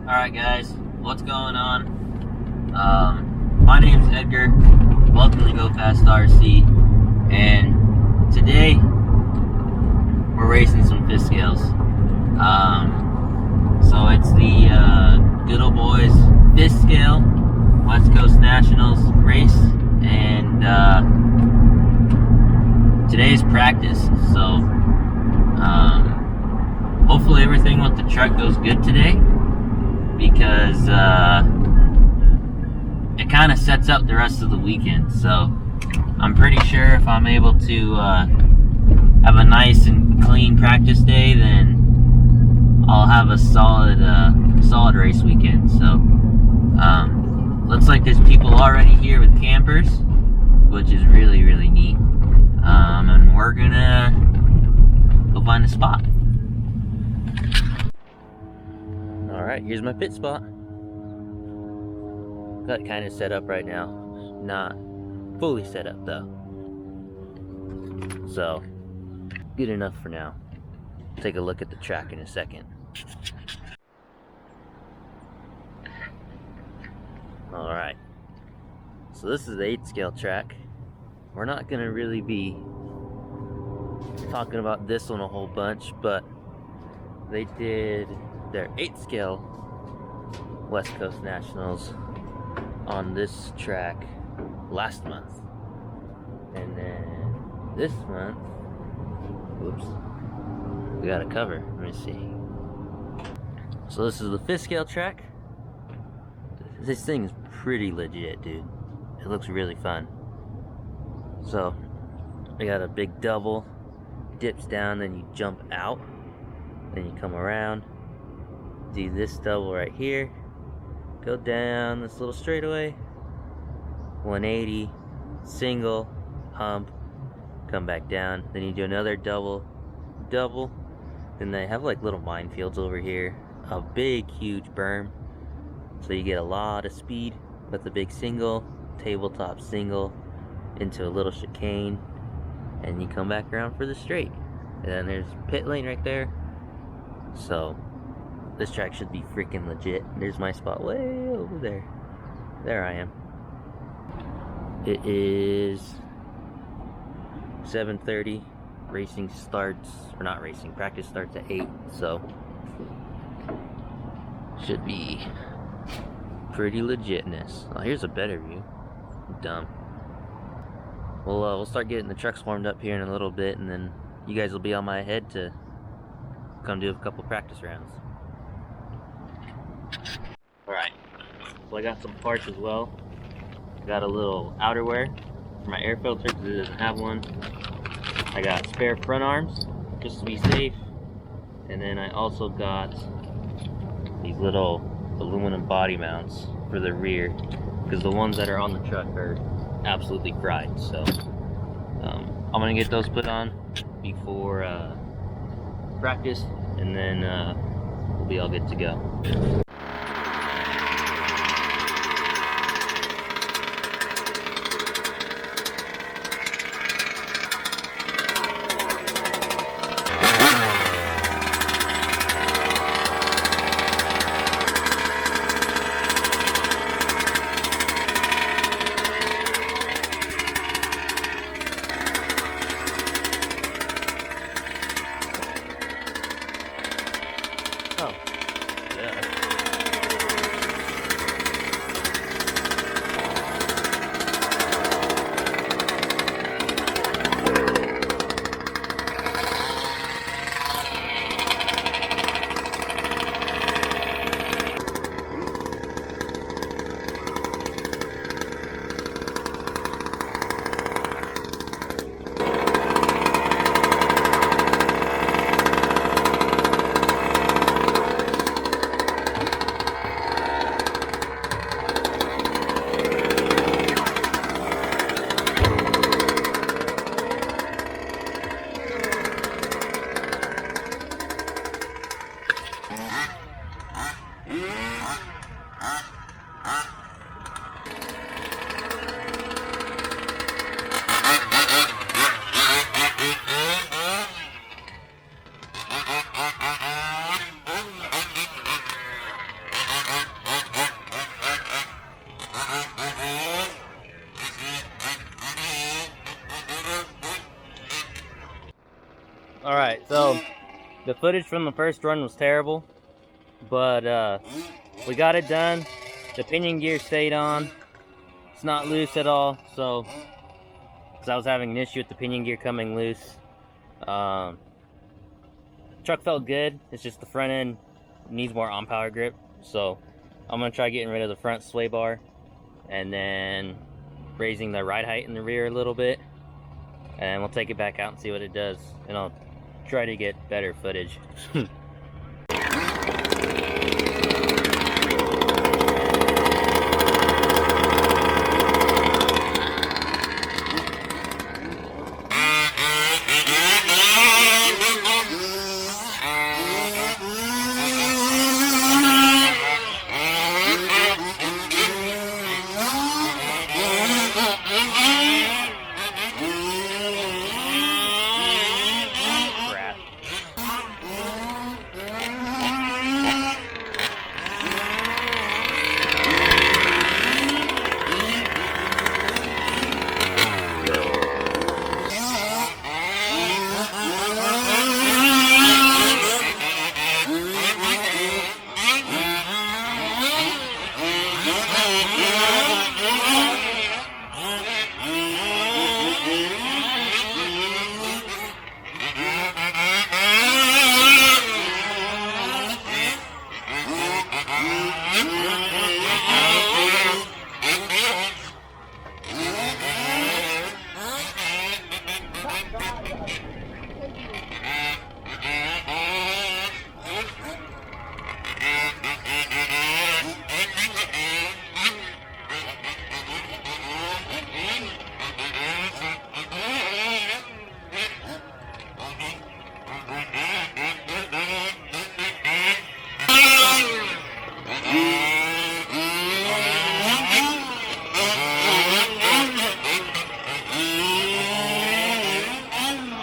Alright guys, what's going on? My name's Edgar. Welcome to Go Fast RC. And today we're racing some fish scales. So it's the good old boys fish scale West Coast Nationals race, and today's practice. So hopefully everything with the truck goes good today, because it kind of sets up the rest of the weekend. So I'm pretty sure if I'm able to have a nice and clean practice day, then I'll have a solid race weekend. So looks like there's people already here with campers, which is really neat. And we're gonna go find a spot. Alright, here's my pit spot. Got it kind of set up right now. Not fully set up though. So, good enough for now. Take a look at the track in a second. Alright. So this is the 8 scale track. We're not gonna really be talking about this one a whole bunch, but they did their 8 scale West Coast Nationals on this track last month, and then this month, whoops, we got a cover. Let me see. So this is the 5th scale track. This thing is pretty legit, dude. It looks really fun. So we got a big double, dips down, then you jump out, then you come around, do this double right here, go down this little straightaway, 180, single, hump, come back down, then you do another double, then they have like little minefields over here, a big huge berm, so you get a lot of speed with the big single, tabletop single, into a little chicane, and you come back around for the straight, and then there's pit lane right there. So this track should be freaking legit. There's my spot way over there. There I am. It is 7:30. Racing starts, or not racing, practice starts at 8, so should be pretty legitness. Oh, here's a better view. I'm dumb. We'll start getting the trucks warmed up here in a little bit, and then you guys will be on my head to come do a couple practice rounds. Alright, so I got some parts as well. Got a little outerwear for my air filter because it doesn't have one. I got spare front arms just to be safe, and then I also got these little aluminum body mounts for the rear, because the ones that are on the truck are absolutely fried. So I'm gonna get those put on before practice, and then we'll be all good to go. The footage from the first run was terrible, but we got it done. The pinion gear stayed on. It's not loose at all, so because I was having an issue with the pinion gear coming loose. Truck felt good. It's just the front end needs more on power grip, so I'm gonna try getting rid of the front sway bar and then raising the ride height in the rear a little bit, and we'll take it back out and see what it does, and I'll try to get better footage.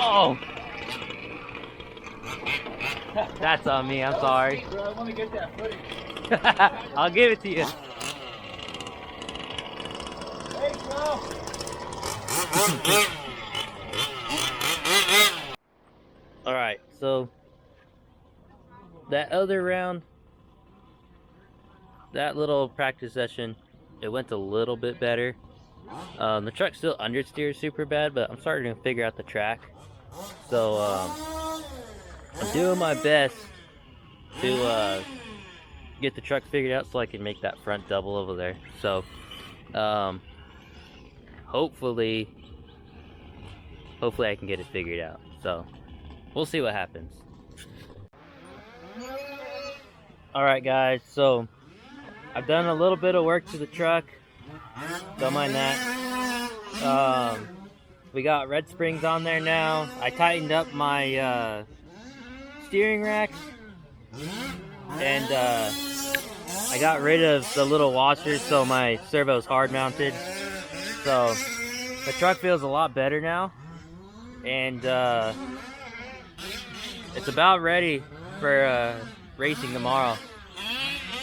Oh! That's on me, I'm sorry. Bro, I want to get that footage. I'll give it to you. Hey, bro! Alright, so that other round, that little practice session, it went a little bit better. The truck still understeers super bad, but I'm starting to figure out the track. So I'm doing my best to get the truck figured out so I can make that front double over there. So hopefully I can get it figured out. So we'll see what happens. Alright guys, so I've done a little bit of work to the truck. Don't mind that. We got red springs on there now. I tightened up my steering racks, and I got rid of the little washers so my servo's hard mounted. So the truck feels a lot better now, and it's about ready for racing tomorrow.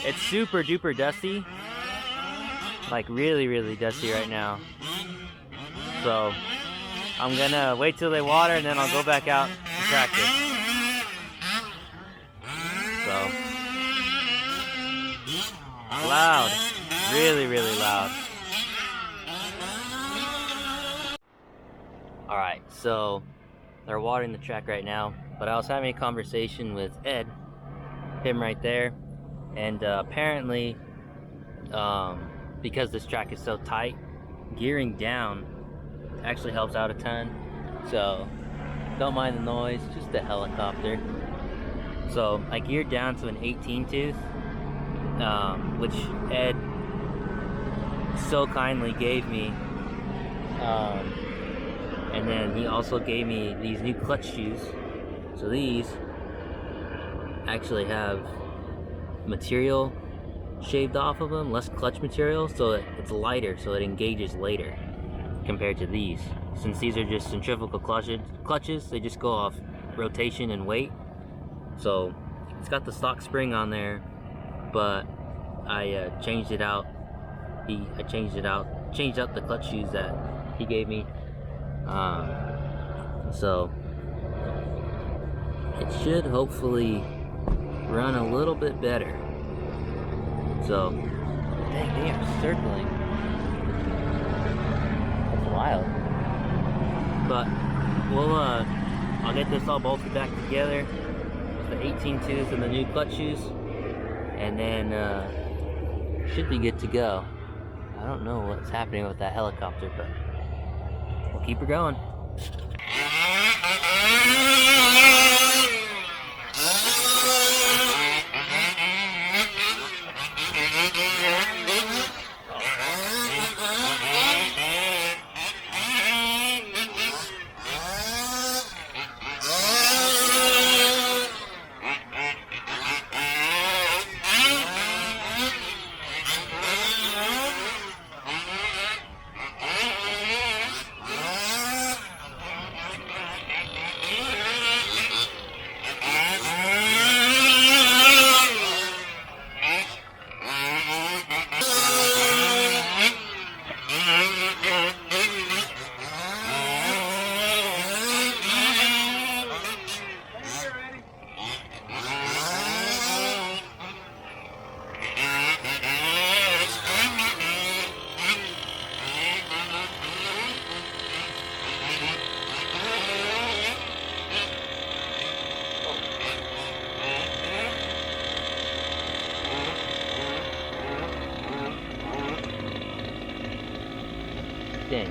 It's super duper dusty, like really dusty right now. So I'm gonna wait till they water and then I'll go back out and practice. So loud, really loud. Alright, so they're watering the track right now, but I was having a conversation with Ed, him right there, and apparently because this track is so tight, gearing down actually helps out a ton. So don't mind the noise, just a helicopter. So I geared down to an 18 tooth, which Ed so kindly gave me, and then he also gave me these new clutch shoes. So these actually have material shaved off of them, less clutch material, so it's lighter, so it engages later compared to these. Since these are just centrifugal clutches, they just go off rotation and weight. So it's got the stock spring on there, but I changed it out. Changed out the clutch shoes that he gave me. So it should hopefully run a little bit better. So, dang, they are circling. That's wild. But we'll I'll get this all bolted back together with the 18 tooth and the new clutch shoes, and then should be good to go. I don't know what's happening with that helicopter, but we'll keep her going. Dang.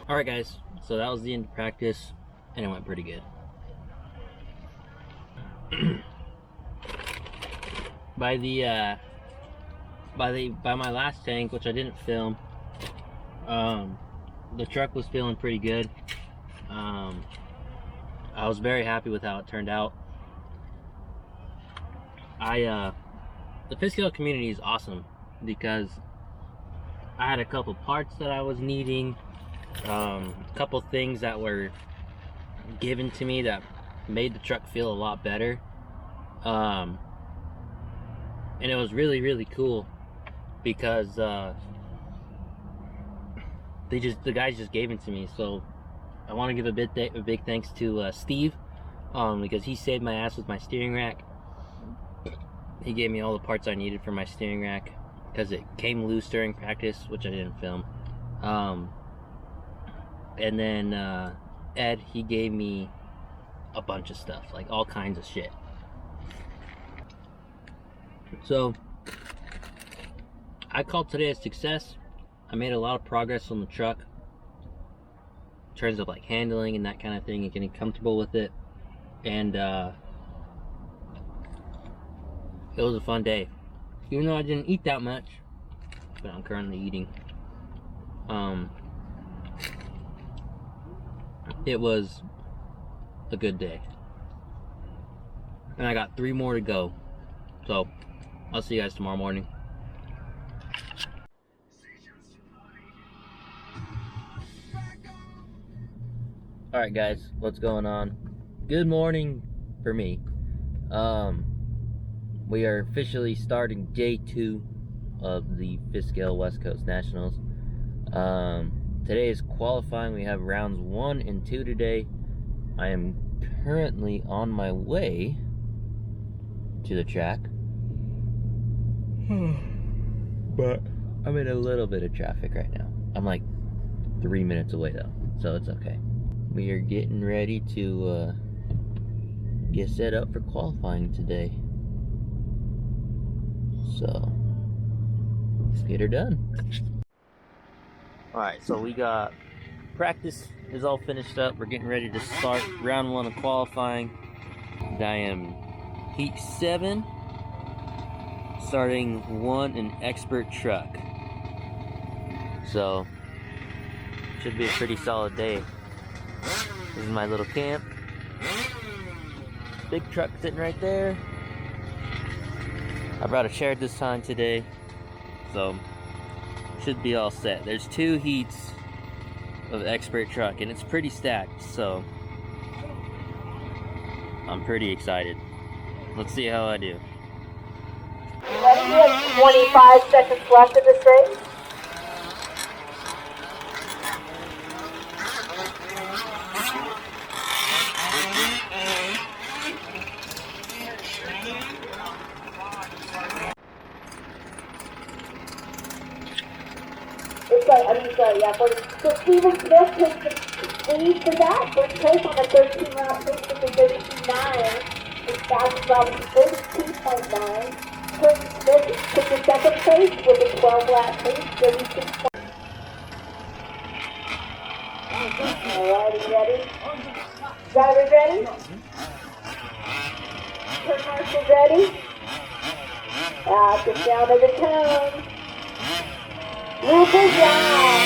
Alright guys, so that was the end of practice, and it went pretty good. By my last tank, which I didn't film, the truck was feeling pretty good. I was very happy with how it turned out. The pit scale community is awesome because I had a couple parts that I was needing, a couple things that were given to me that made the truck feel a lot better, and it was really cool because the guys just gave it to me. So I want to give a big thanks to Steve, because he saved my ass with my steering rack. He gave me all the parts I needed for my steering rack because it came loose during practice, which I didn't film. And then Ed, he gave me a bunch of stuff, like all kinds of shit. So I called today a success. I made a lot of progress on the truck in terms of like handling and that kind of thing and getting comfortable with it, and it was a fun day, even though I didn't eat that much, but I'm currently eating. It was a good day, and I got 3 more to go, so I'll see you guys tomorrow morning. Alright guys, what's going on? Good morning for me. We are officially starting day 2 of the Fiskale West Coast Nationals. Today is qualifying. We have rounds 1 and 2 today. I am currently on my way to the track. But I'm in a little bit of traffic right now. I'm like 3 minutes away though, so it's okay. We are getting ready to get set up for qualifying today. So let's get her done. Alright, so we got practice is all finished up. We're getting ready to start round 1 of qualifying. And I am heat 7, starting 1 in expert truck. So should be a pretty solid day. This is my little camp. Big truck sitting right there. I brought a chair this time today, so should be all set. There's 2 heats of expert truck, and it's pretty stacked, so I'm pretty excited. Let's see how I do. You have 25 seconds left in this race. Yeah, so Steven Smith takes the lead for that. First place on the 13-round race with the 39. His fastest lap is 32.9. Steven Smith took the second place with a 12-lap pace, 36. Alrighty, ready? Drivers ready? Turn marshals ready? At the sound of the tone. Loop is down.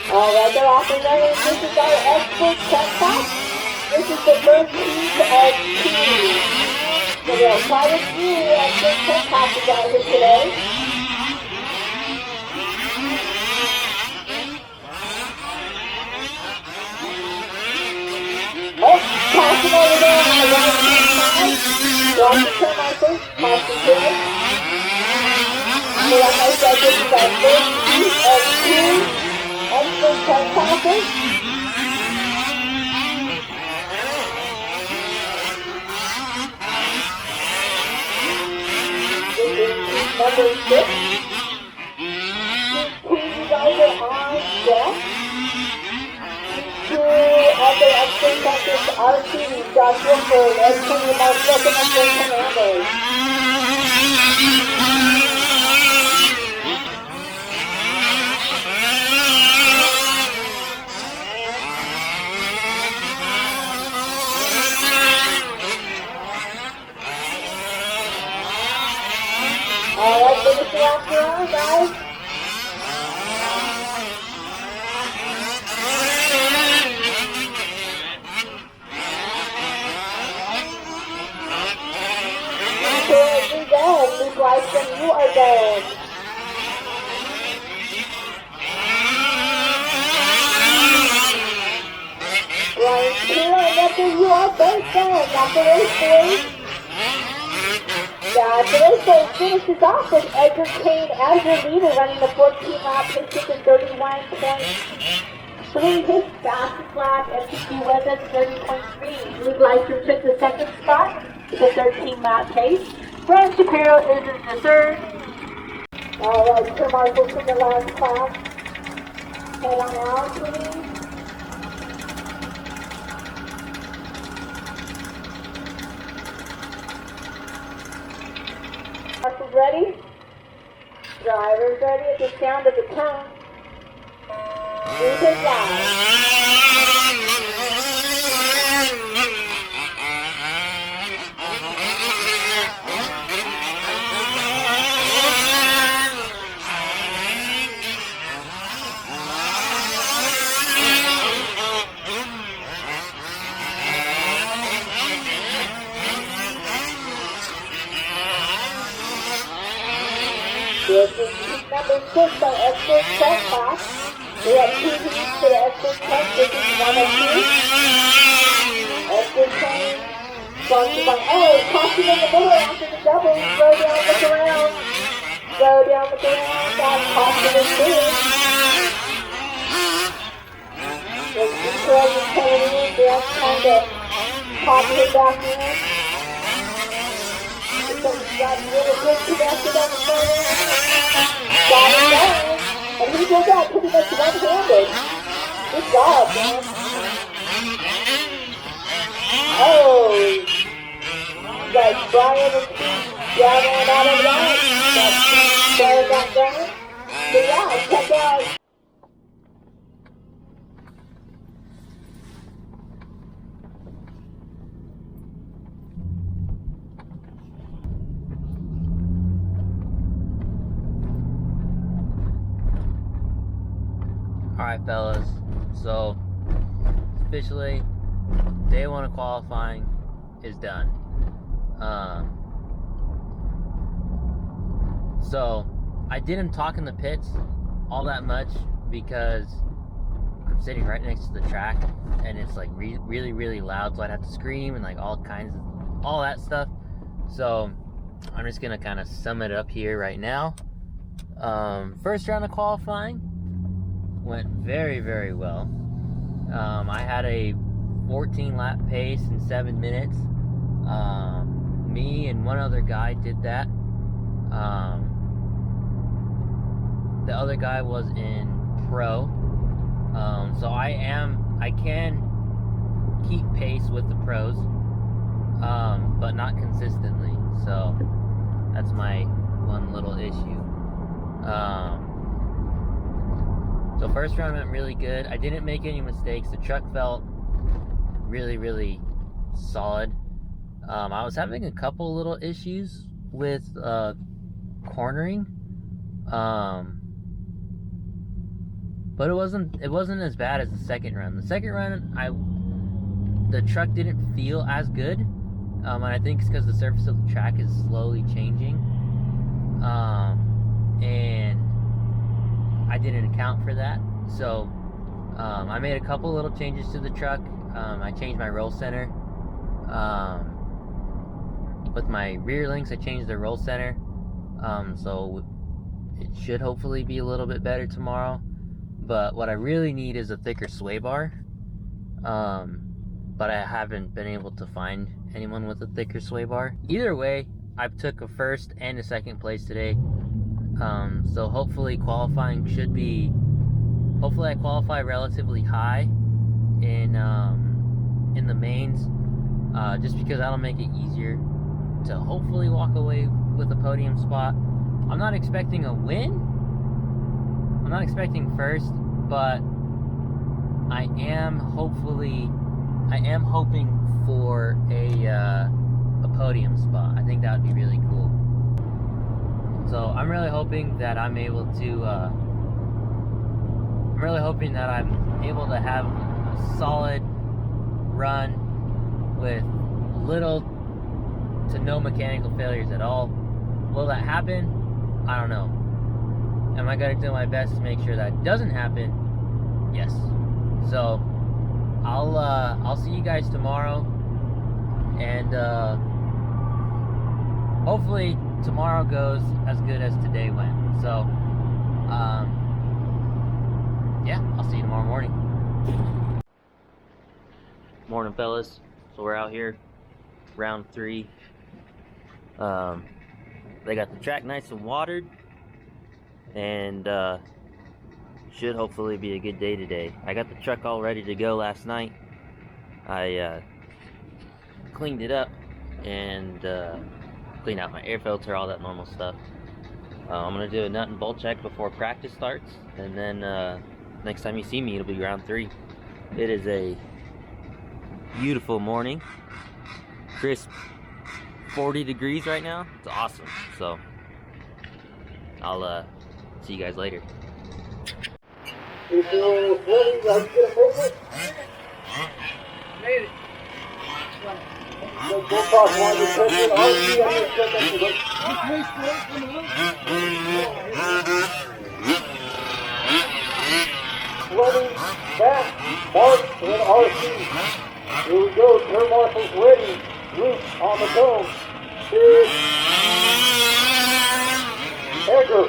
Alright, they're off and running. This is our expert check box. This is the first heat of two. So we have quite a few expert check boxes out here today. Passing over there on the right-hand side. Watch the turn markers. Caution clear. So like I said, this is our first heat of two expert check passes. This is heat number 6. These two guys are on deck. Other expert checkers, RC, Josh Wilford, Edwin Mark Wilson, expert commanders. Alright, finishing off the round, guys. Bryson, you are done. Ryan Taylor and Nephew, you are both done. That's the race, boys. That's the race, boys. Finishes off with Edgar Kane as your leader, running the 14-lap pace in 31.3. His fastest lap, FTC was at 30.3. Luke Lyster took the second spot with a 13-lap pace. Brian Shapiro is in the third. Alright, turn marshals from the last class. Head on out, please. Marshals ready? Drivers ready at the sound of the tone. Group is live. This is heat number 6 by expert check box. We have 2 heats for the expert check. This is 1 of 2. Expert change. Sponsored by caution in the middle after the double. Slow down, look around. Slow down, look around. That caution is clear. There's the trail is coming in. They're trying to pop it back in. Got a little good connected on the front end. Got it going. And he did that pretty much one-handed. Good job, man. Oh. You got Brian and Steve down and out of line. Got Steve started that down. But yeah, check out. Alright fellas, so officially day 1 of qualifying is done. So I didn't talk in the pits all that much because I'm sitting right next to the track and it's like really, really loud, so I'd have to scream and like all that stuff. So I'm just gonna kind of sum it up here right now. First round of qualifying went very, very well. I had a 14 lap pace in 7 minutes. Me and one other guy did that. The other guy was in pro. So I can keep pace with the pros, but not consistently. So that's my one little issue. So first round went really good. I didn't make any mistakes. The truck felt really, really solid. I was having a couple little issues with cornering, but it wasn't as bad as the second run. The second run, the truck didn't feel as good, and I think it's because the surface of the track is slowly changing, and I didn't account for that. So I made a couple little changes to the truck. I changed my roll center. With my rear links, I changed the roll center, so it should hopefully be a little bit better tomorrow. But what I really need is a thicker sway bar, but I haven't been able to find anyone with a thicker sway bar. Either way, I took a first and a second place today, so hopefully qualifying should be, hopefully I qualify relatively high in the mains, just because that'll make it easier to hopefully walk away with a podium spot. I'm not expecting a win. I'm not expecting first, but I am hoping for a podium spot. I think that would be really cool. So I'm really hoping that I'm able to have a solid run with little to no mechanical failures at all. Will that happen? I don't know. Am I going to do my best to make sure that doesn't happen? Yes. So I'll see you guys tomorrow, and hopefully tomorrow goes as good as today went. So yeah, I'll see you tomorrow morning. Morning, fellas. So we're out here, round 3. They got the track nice and watered, and should hopefully be a good day today. I got the truck all ready to go last night. I cleaned it up and cleaned out my air filter, all that normal stuff. I'm gonna do a nut and bolt check before practice starts, and then next time you see me, it'll be round 3. It is a beautiful morning, crisp 40 degrees right now. It's awesome. So I'll see you guys later. If you're ready, let's get a movement. Made it. So go past one of the person, I'll see you on the second. Ready, back, mark, and RC. Here we go, turn marshals ready. Root on the cone. Big. Egger.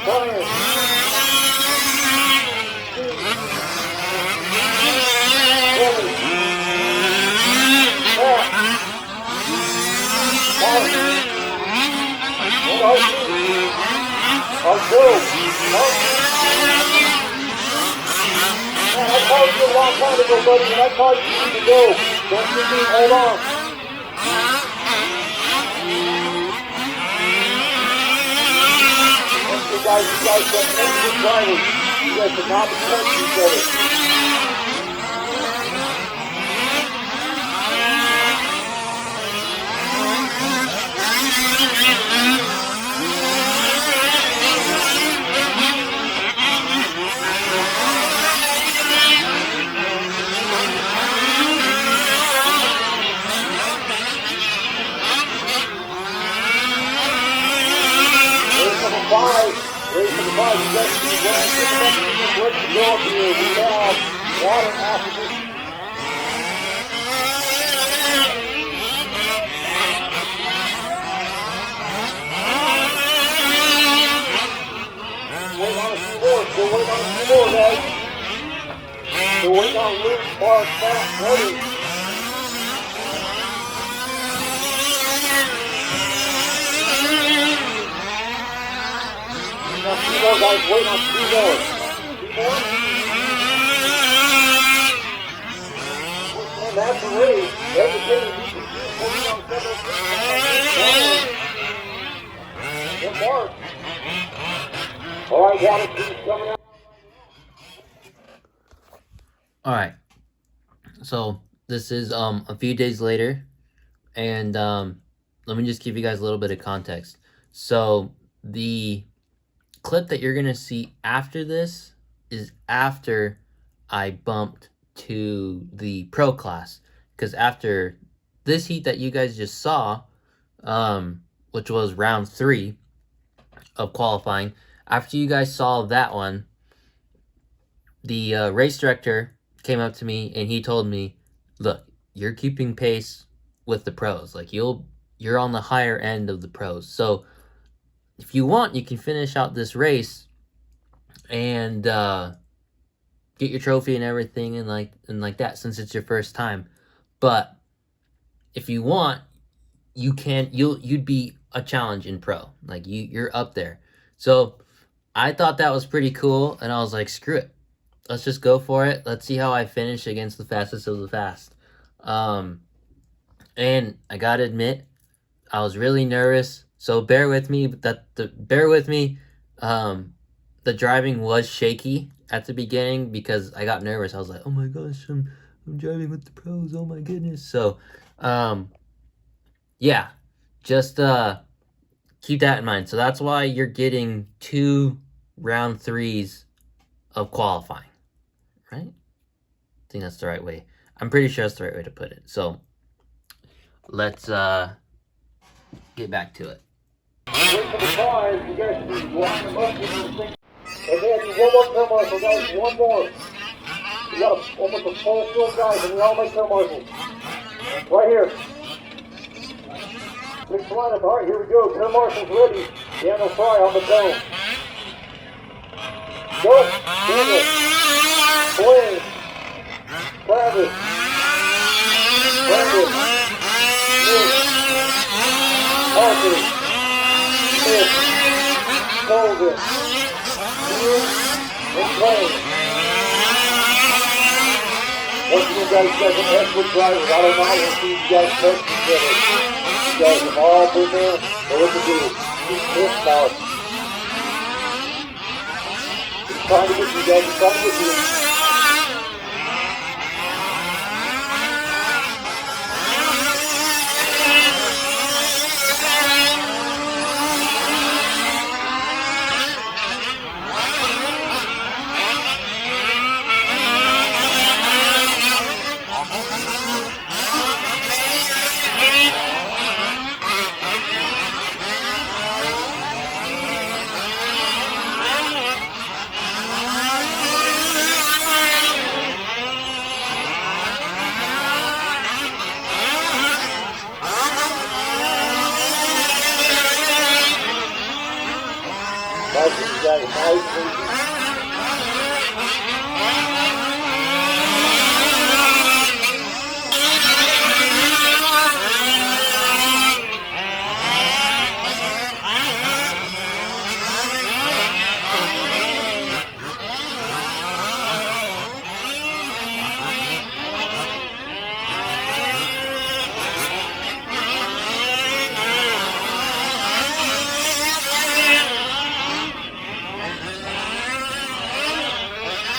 Brian. Kevin. Matt. Mark. And RC. Joe. Mark. I called you a long time ago, buddy, and I called you to go. Don't you mean, hold on. You guys got excellent drivers. You guys are not protect each other. guys, you guys can run, get the mechanism ready to go up here. We have water oxygen. Wait on a few more. Still waiting on a few more, guys. Still waiting on Luke, Mark, Matt, ready. Now, 2 more guys, wait on 2 more. 2 more? And that's the race. Everything you can do, waiting on 7 6. Good mark. All right, water team's coming out. All right. So this is a few days later, and let me just give you guys a little bit of context. So the clip that you're gonna see after this is after I bumped to the pro class, because after this heat that you guys just saw, which was round 3 of qualifying, after you guys saw that one, the race director came up to me and he told me, look, you're keeping pace with the pros. Like, you're on the higher end of the pros. So if you want, you can finish out this race and get your trophy and everything and like that, since it's your first time. But if you want, you'd be a challenge in pro. Like, you're up there. So I thought that was pretty cool, and I was like, screw it. Let's just go for it. Let's see how I finish against the fastest of the fast. And I gotta admit, I was really nervous. So bear with me. The driving was shaky at the beginning because I got nervous. I was like, oh my gosh, I'm driving with the pros. Oh my goodness. So, yeah, just keep that in mind. So that's why you're getting 2 round 3s of qualifying, right? I think that's the right way. I'm pretty sure that's the right way to put it. So let's get back to it. Wait for the cars. You guys can be walking them up with this thing. And then one more commercial, guys. One more. We got almost a full field, guys, and we all make commercials. Right here. Big lineup. All right, here we go. Commercials ready. Daniel Fry on the dome. Go. Daniel. Blaine. Travis. Brandon. Nick. Arthur. Smith. Colvin. Ian. And Blaine. Once again, guys, you guys are excellent drivers. I don't know how to see you guys coach each other. You guys have all been there. Know what to do. Keep this out. He's trying to get you guys. He's trying to get you.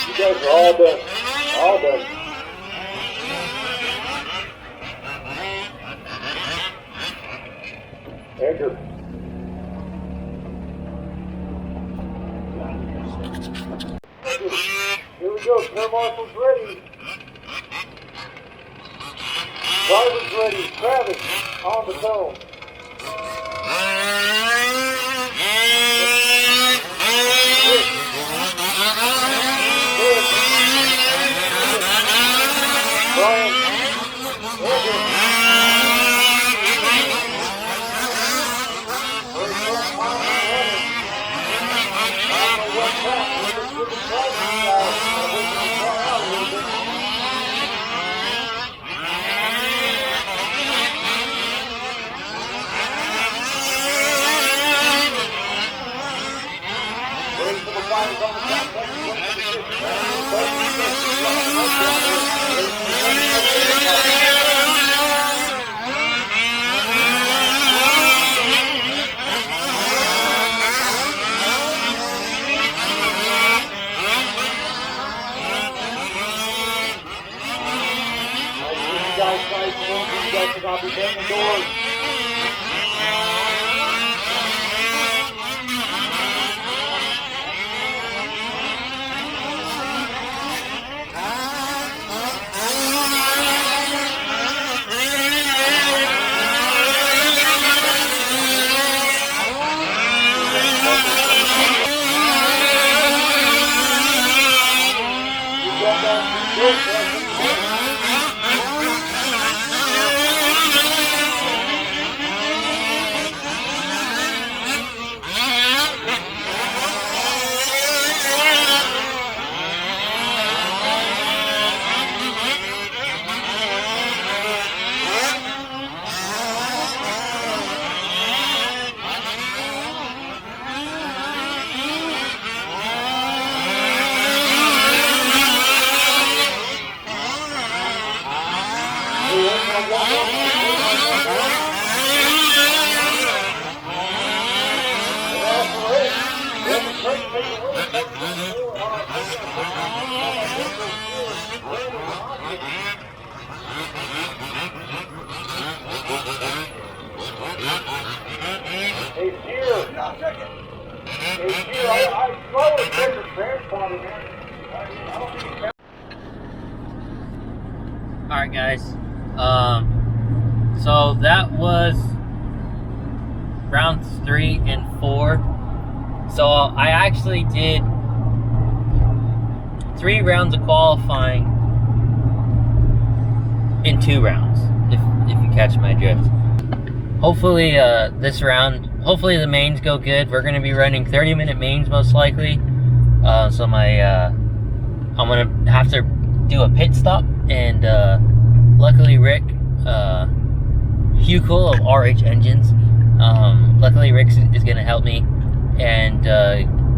You guys are all done. All done. Andrew. Here we go. Air Marshal's ready. Driver's ready. Travis on the dome. Nick. I'll be banging doors. Alright guys, so that was rounds 3 and 4. So I actually did 3 rounds of qualifying in 2 rounds, if you catch my drift. Hopefully this round, hopefully the mains go good. We're going to be running 30-minute mains most likely. So I'm going to have to do a pit stop, and luckily Rick, Hugh Cool of RH Engines, luckily Rick is going to help me and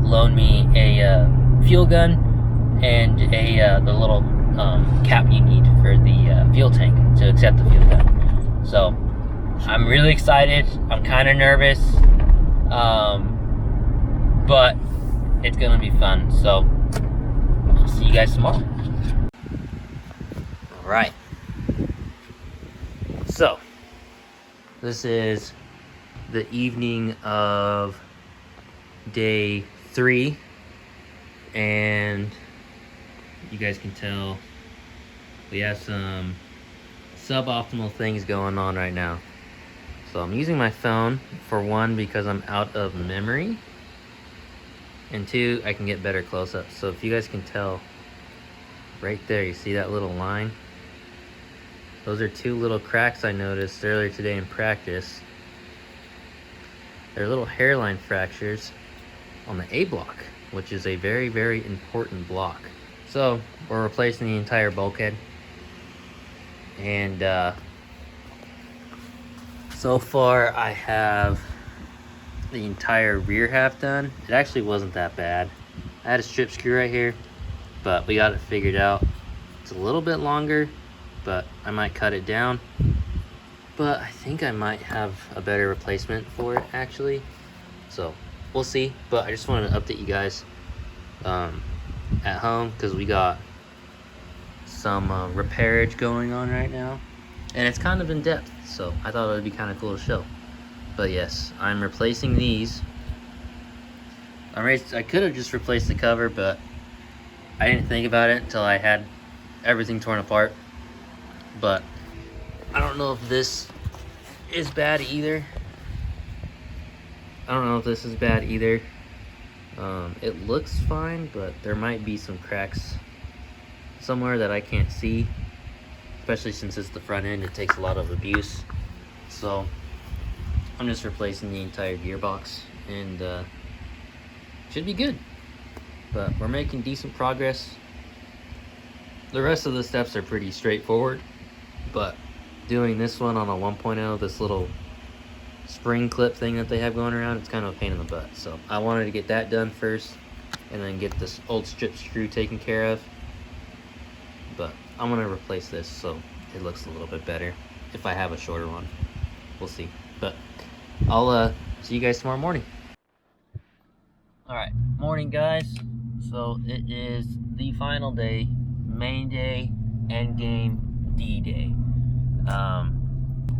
loan me a fuel gun and the little cap you need for the fuel tank to accept the fuel gun. So I'm really excited. I'm kind of nervous, but it's gonna be fun. So I'll see you guys tomorrow. All right. So this is the evening of day 3, and you guys can tell we have some suboptimal things going on right now. So I'm using my phone for 1 because I'm out of memory, and 2, I can get better close-ups. So if you guys can tell right there, you see that little line? Those are 2 little cracks I noticed earlier today in practice. They're little hairline fractures on the A block, which is a very, very important block. So we're replacing the entire bulkhead, and so far I have the entire rear half done. It actually wasn't that bad. I had a strip screw right here, but we got it figured out. It's a little bit longer, but I might cut it down. But I think I might have a better replacement for it actually. So we'll see, but I just wanted to update you guys at home, because we got some repairage going on right now, and it's kind of in depth, so I thought it would be kind of cool to show. But yes, I'm replacing these. I could have just replaced the cover, but I didn't think about it until I had everything torn apart. But I don't know if this is bad either. It looks fine, but there might be some cracks somewhere that I can't see, especially since it's the front end. It takes a lot of abuse. So I'm just replacing the entire gearbox, and should be good. but we're making decent progress. The rest of the steps are pretty straightforward, but doing this one on a 1.0, this little spring clip thing that they have going around, it's kind of a pain in the butt. So I wanted to get that done first and then get this old strip screw taken care of. But I'm gonna replace this so it looks a little bit better if I have a shorter one. We'll see. But I'll see you guys tomorrow morning. Alright, morning guys. So it is the final day, main day, end game, D-Day.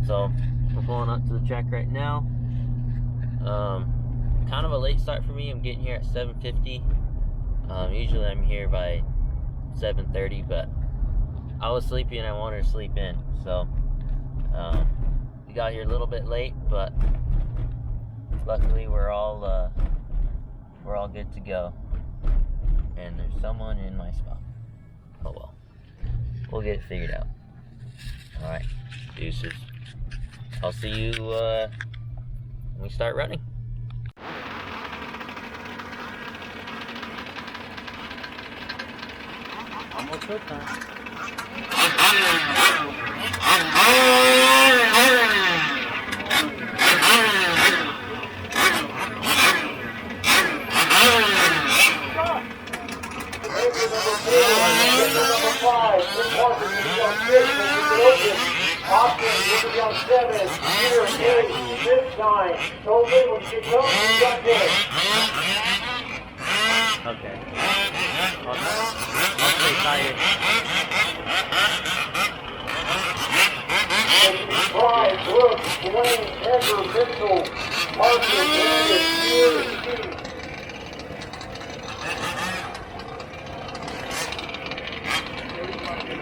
So we're pulling up to the track right now. Kind of a late start for me. I'm getting here at 7:50. Usually I'm here by 7:30, but I was sleepy and I wanted to sleep in. So we got here a little bit late, but luckily we're all good to go. And there's someone in my spot. Oh well, we'll get it figured out. All right, deuces. I'll see you when we start running. Almost hook time. 5, Austin, looking be on 7, here, 8, 6, 9. Don't leave when you get going, you got this. Okay. I'll stay tired. Brian, Brooks, Dwayne, Edgar, Mitchell, Marshall, Daniel, Pierre, Steve.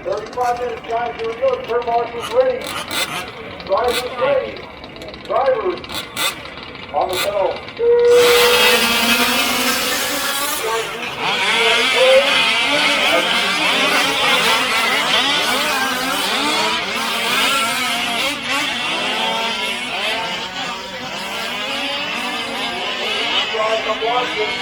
35 minutes, guys. Here we go. Turn marshals ready. Drivers ready. Drivers on the pedal. I'm watching.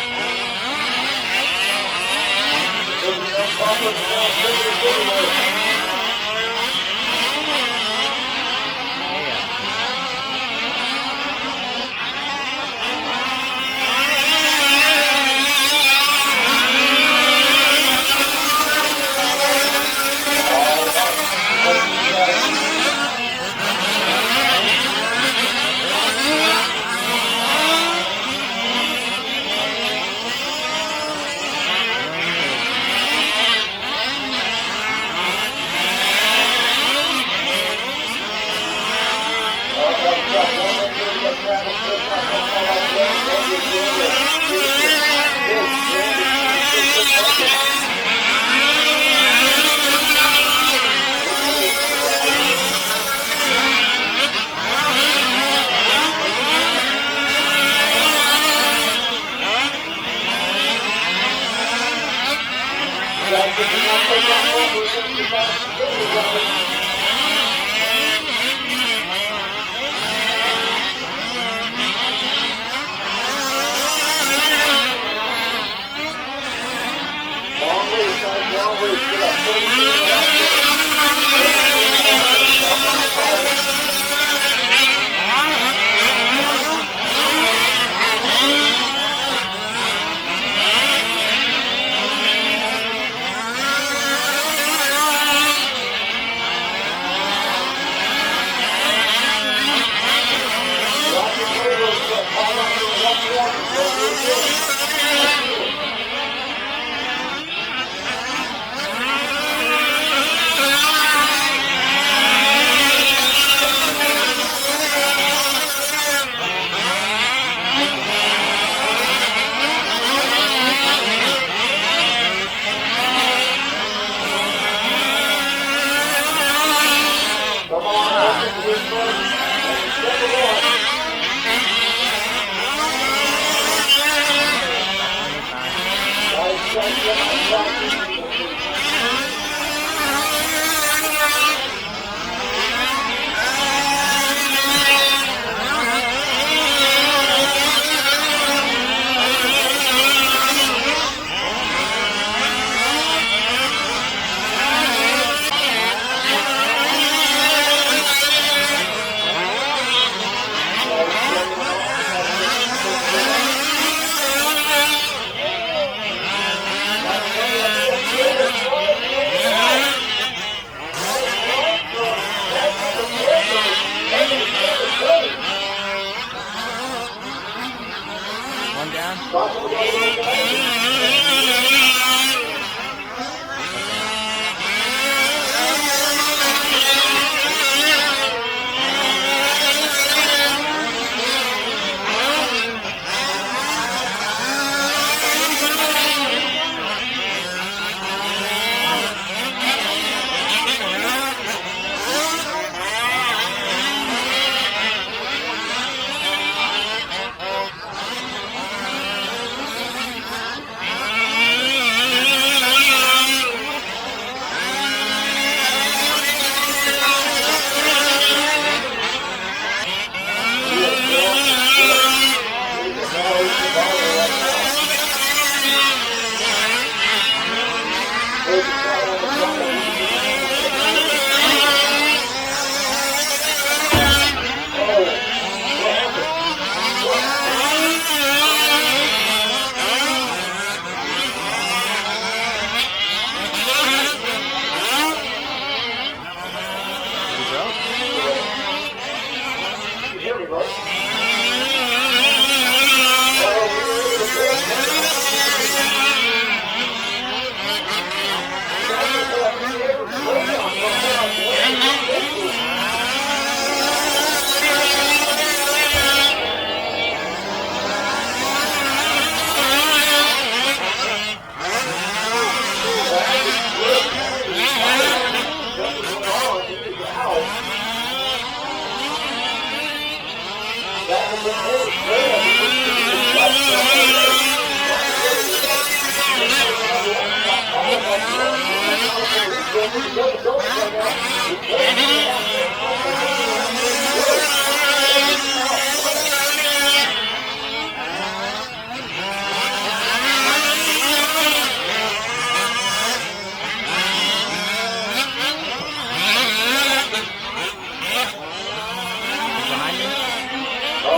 All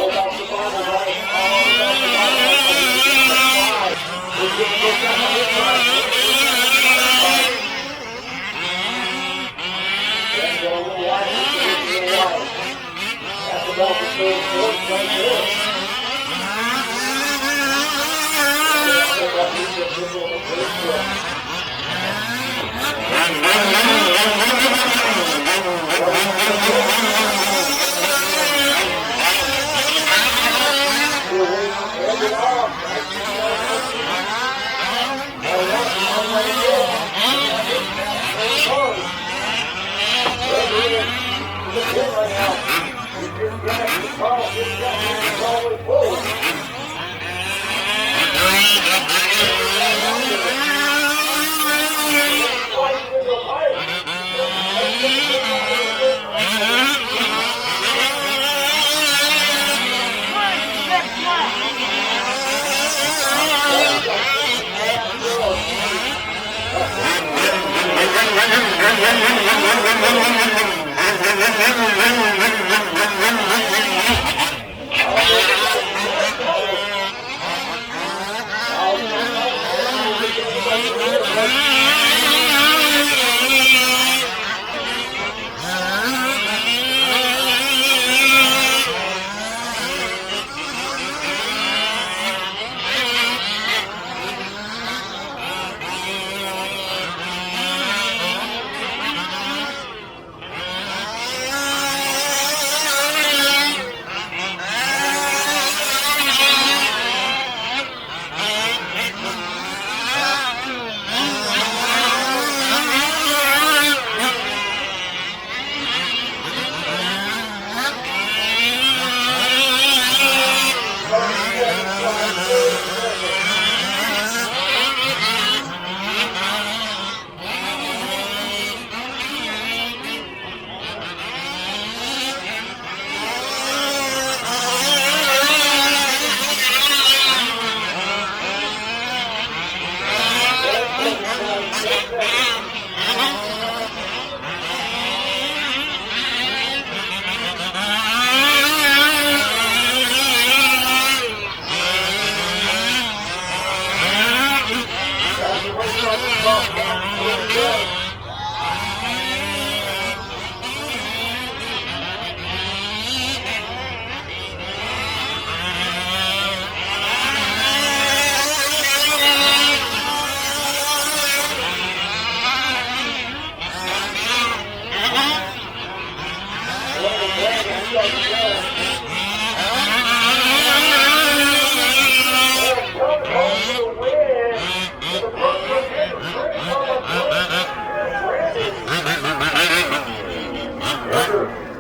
about the Bible, right? All about the Bible. We're getting this back on his side. That's a little wide. That's a little wide. That's about the third foot right there.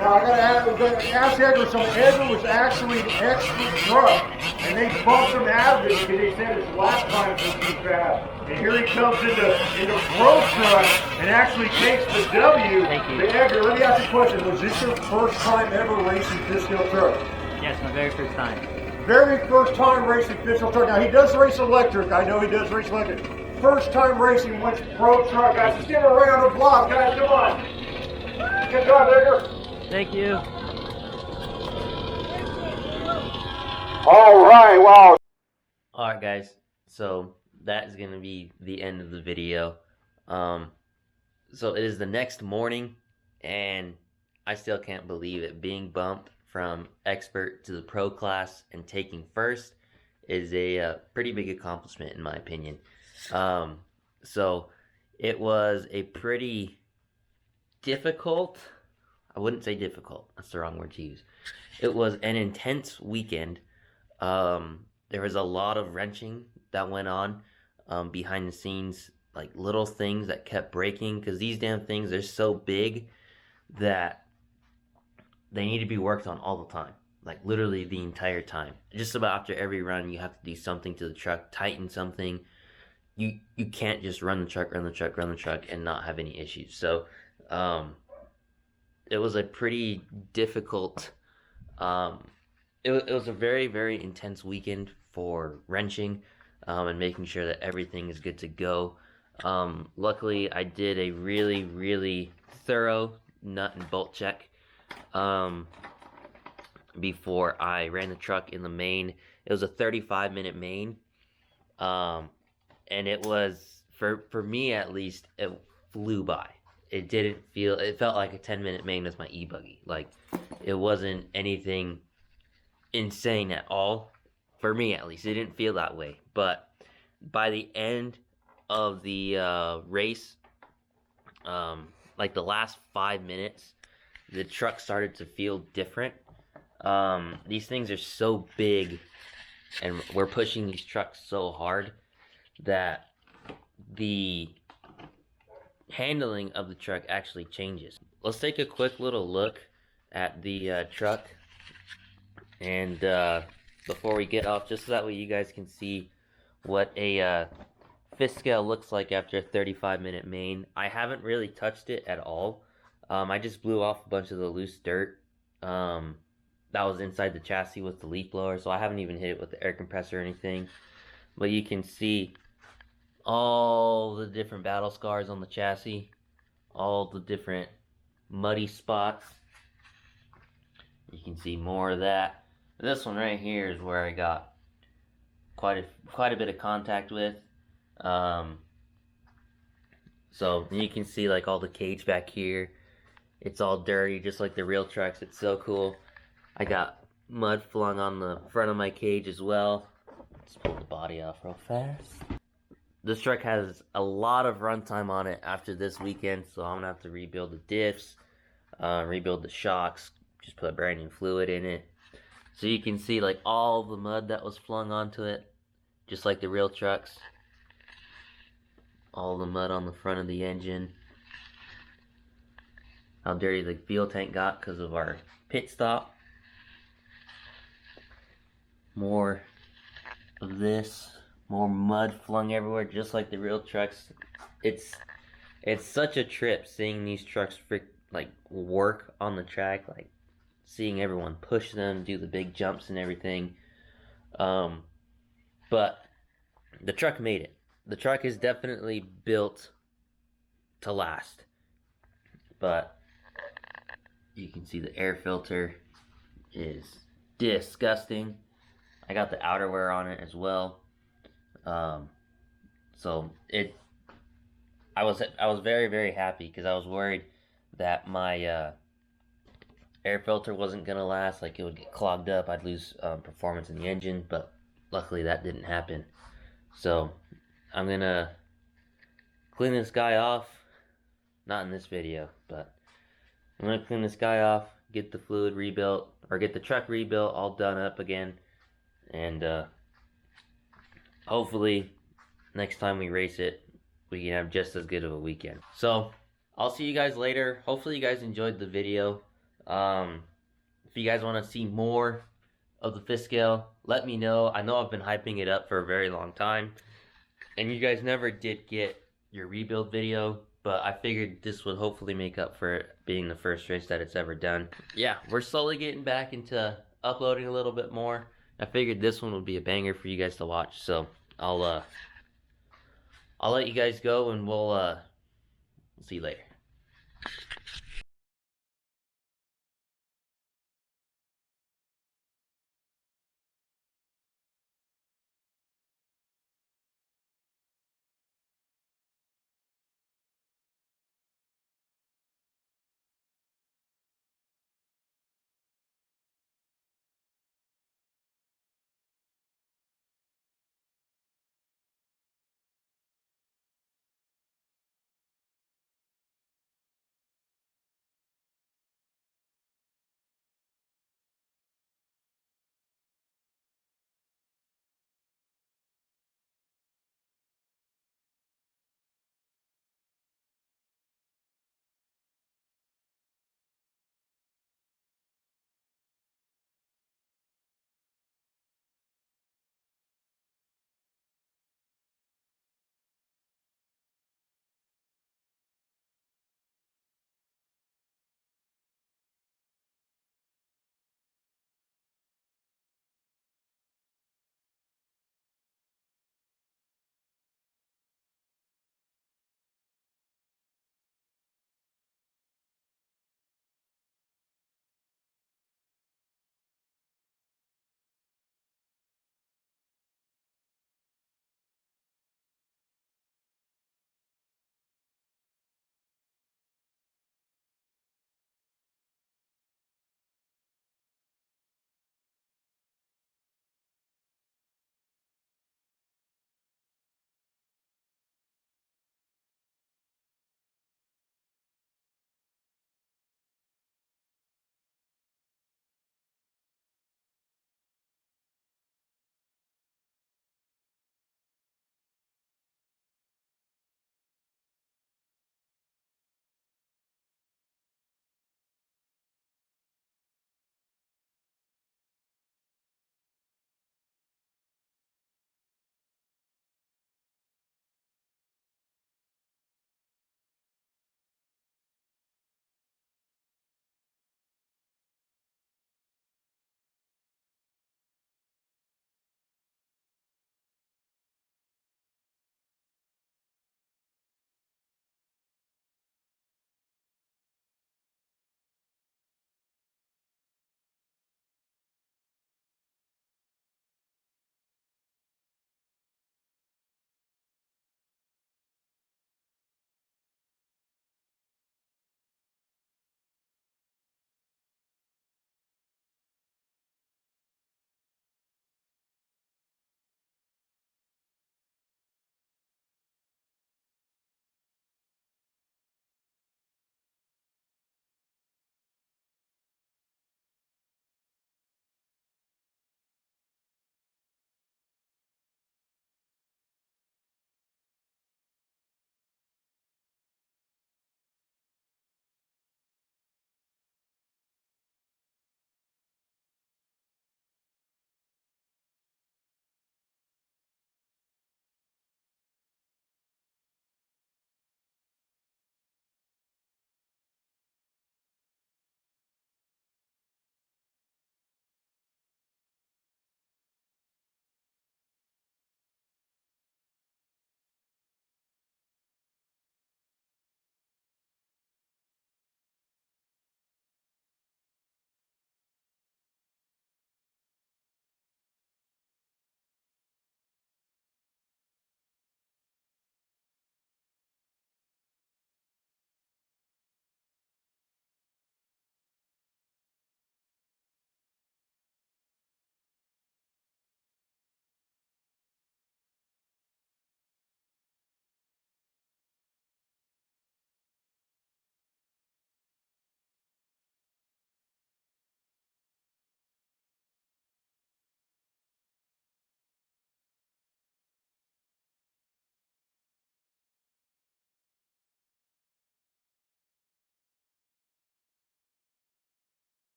Now I gotta ask Edgar. So Edgar was actually an expert truck, and they bumped him out of it because they said his lap times was too fast. And here he comes into pro truck and actually takes the W. Thank you. Hey, Edgar, let me ask you a question. Was this your first time ever racing fifth-wheel truck? Yes, my very first time. Very first time racing fifth-wheel truck. Now he does race electric. I know he does race electric. First time racing went pro truck. Guys, let's give him a round of applause. Guys, come on. Good job, Edgar. Thank you. All right, wow. Alright guys, so that is going to be the end of the video. So it is the next morning, and I still can't believe it. Being bumped from expert to the pro class and taking first is a pretty big accomplishment in my opinion. So it was a pretty difficult, I wouldn't say difficult, that's the wrong word to use. It was an intense weekend. There was a lot of wrenching that went on behind the scenes, like little things that kept breaking, because these damn things are so big that they need to be worked on all the time, like literally the entire time. Just about after every run you have to do something to the truck, tighten something, you can't just run the truck and not have any issues. So it was a pretty difficult, it was a very, very intense weekend for wrenching and making sure that everything is good to go. Luckily, I did a really, really thorough nut and bolt check before I ran the truck in the main. It was a 35-minute main, and it was, for me at least, it flew by. It felt like a 10-minute main with my e-buggy. Like, it wasn't anything insane at all. For me, at least, it didn't feel that way. But by the end of the race, like the last 5 minutes, the truck started to feel different. These things are so big, and we're pushing these trucks so hard that the handling of the truck actually changes. Let's take a quick little look at the truck, and before we get off, just so that way you guys can see what a fifth scale looks like after a 35-minute main. I haven't really touched it at all. I just blew off a bunch of the loose dirt that was inside the chassis with the leaf blower, so I haven't even hit it with the air compressor or anything. But you can see all the different battle scars on the chassis, all the different muddy spots. You can see more of that. This one right here is where I got quite a bit of contact with. So you can see like all the cage back here. It's all dirty, just like the real trucks. It's so cool. I got mud flung on the front of my cage as well. Let's pull the body off real fast. This truck has a lot of runtime on it after this weekend, so I'm gonna have to rebuild the diffs, rebuild the shocks, just put brand new fluid in it. So you can see like all the mud that was flung onto it, just like the real trucks. All the mud on the front of the engine. How dirty the fuel tank got because of our pit stop. More of this. More mud flung everywhere, just like the real trucks. It's such a trip seeing these trucks work on the track, like seeing everyone push them, do the big jumps and everything. But the truck made it. The truck is definitely built to last. But you can see the air filter is disgusting. I got the outerwear on it as well. So I was very, very happy because I was worried that my air filter wasn't gonna last, like it would get clogged up, I'd lose performance in the engine, but luckily that didn't happen. So I'm gonna clean this guy off, not in this video, but I'm gonna clean this guy off, get the fluid rebuilt, or get the truck rebuilt, all done up again, and hopefully next time we race it, we can have just as good of a weekend. So I'll see you guys later. Hopefully you guys enjoyed the video. If you guys want to see more of the fifth scale, let me know. I know I've been hyping it up for a very long time, and you guys never did get your rebuild video, but I figured this would hopefully make up for it being the first race that it's ever done. Yeah, we're slowly getting back into uploading a little bit more. I figured this one would be a banger for you guys to watch, so I'll let you guys go, and we'll see you later.